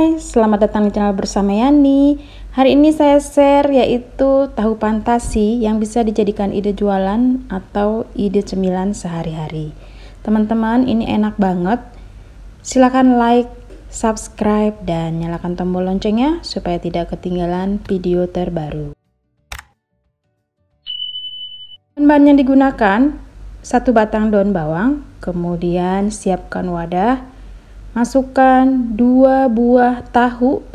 Hai, selamat datang di channel bersama Yani. Hari ini saya share yaitu tahu fantasi yang bisa dijadikan ide jualan atau ide cemilan sehari-hari. Teman-teman, ini enak banget. Silahkan like, subscribe, dan nyalakan tombol loncengnya supaya tidak ketinggalan video terbaru. Bahan yang digunakan: 1 batang daun bawang, kemudian siapkan wadah. Masukkan 2 buah tahu.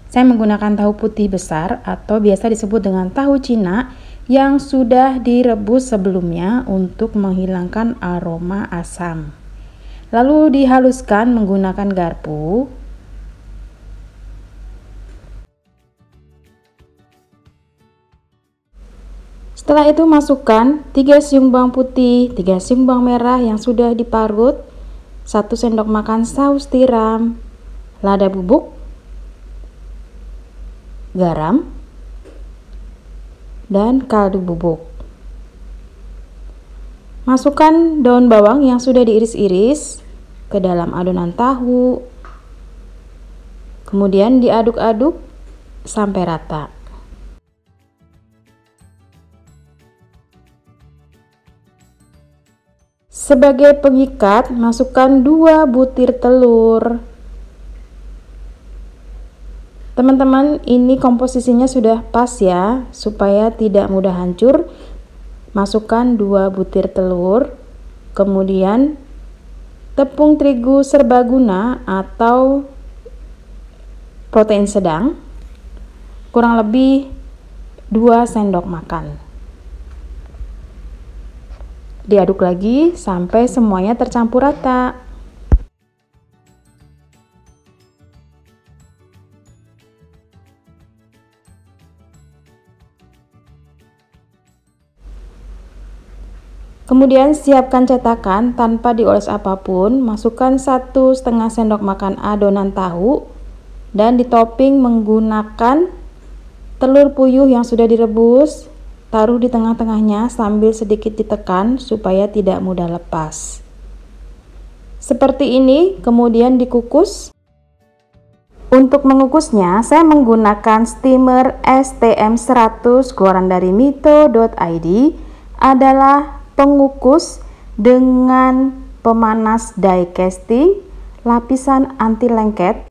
Saya menggunakan tahu putih besar atau biasa disebut dengan tahu Cina yang sudah direbus sebelumnya untuk menghilangkan aroma asam. Lalu dihaluskan menggunakan garpu. Setelah itu masukkan 3 siung bawang putih, 3 siung bawang merah yang sudah diparut, 1 sendok makan saus tiram, lada bubuk, garam, dan kaldu bubuk. Masukkan daun bawang yang sudah diiris-iris ke dalam adonan tahu. Kemudian diaduk-aduk sampai rata. Sebagai pengikat, masukkan 2 butir telur. Teman-teman, ini komposisinya sudah pas ya, supaya tidak mudah hancur. Masukkan 2 butir telur, kemudian tepung terigu serbaguna atau protein sedang, kurang lebih 2 sendok makan. Diaduk lagi sampai semuanya tercampur rata. Kemudian siapkan cetakan tanpa dioles apapun. Masukkan 1,5 sendok makan adonan tahu dan ditopping menggunakan telur puyuh yang sudah direbus. Taruh di tengah-tengahnya sambil sedikit ditekan supaya tidak mudah lepas. Seperti ini, kemudian dikukus. Untuk mengukusnya, saya menggunakan steamer STM100 keluaran dari mito.id. Adalah pengukus dengan pemanas die casting, lapisan anti lengket,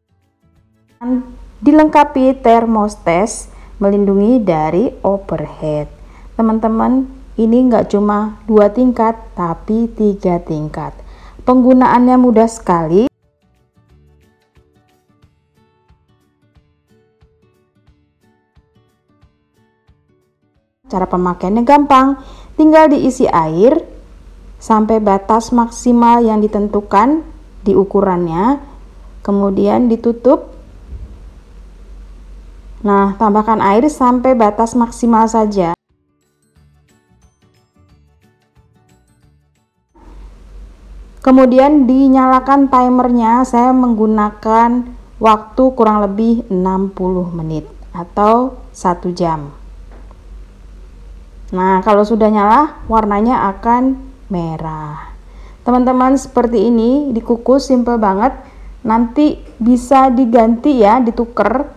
dan dilengkapi thermostat melindungi dari overheat. Teman-teman, ini nggak cuma 2 tingkat, tapi 3 tingkat. Penggunaannya mudah sekali. Cara pemakaiannya gampang, tinggal diisi air sampai batas maksimal yang ditentukan di ukurannya, kemudian ditutup. Nah, tambahkan air sampai batas maksimal saja. Kemudian dinyalakan timernya. Saya menggunakan waktu kurang lebih 60 menit atau 1 jam. Nah, kalau sudah nyala, warnanya akan merah. Teman-teman, seperti ini dikukus, simple banget. Nanti bisa diganti ya, ditukar.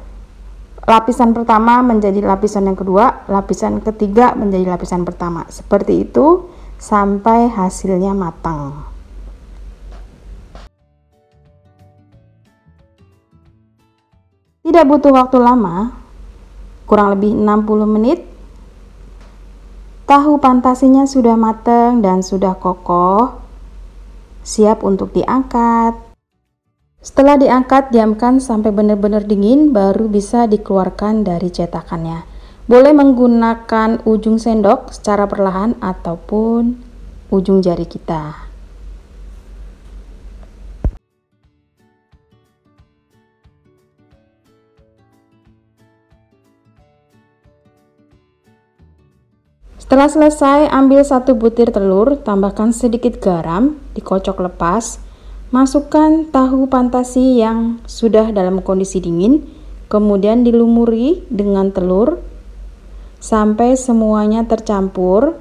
Lapisan pertama menjadi lapisan yang kedua, lapisan ketiga menjadi lapisan pertama. Seperti itu sampai hasilnya matang. Tidak butuh waktu lama, kurang lebih 60 menit. Tahu fantasinya sudah matang dan sudah kokoh, siap untuk diangkat. Setelah diangkat, diamkan sampai benar-benar dingin, baru bisa dikeluarkan dari cetakannya. Boleh menggunakan ujung sendok secara perlahan ataupun ujung jari kita. Setelah selesai, ambil 1 butir telur, tambahkan sedikit garam, dikocok lepas. Masukkan tahu fantasi yang sudah dalam kondisi dingin, kemudian dilumuri dengan telur sampai semuanya tercampur,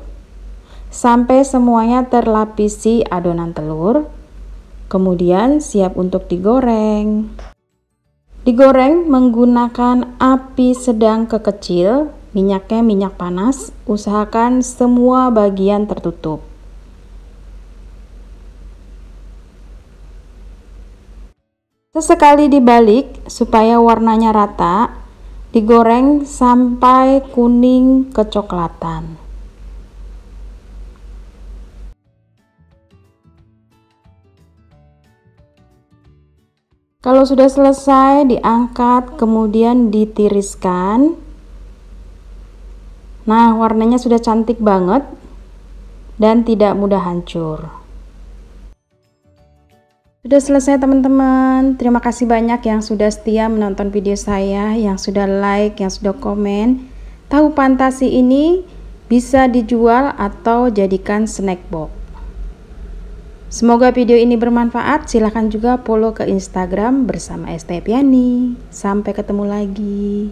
sampai semuanya terlapisi adonan telur. Kemudian siap untuk digoreng. Digoreng menggunakan api sedang ke kecil, minyaknya minyak panas, usahakan semua bagian tertutup. Sesekali dibalik supaya warnanya rata, digoreng sampai kuning kecoklatan. Kalau sudah selesai, diangkat, kemudian ditiriskan. Nah, warnanya sudah cantik banget dan tidak mudah hancur. Sudah selesai teman-teman. Terima kasih banyak yang sudah setia menonton video saya, yang sudah like, yang sudah komen. Tahu fantasi ini bisa dijual atau jadikan snack box. Semoga video ini bermanfaat. Silahkan juga follow ke Instagram bersama Estepiani. Sampai ketemu lagi.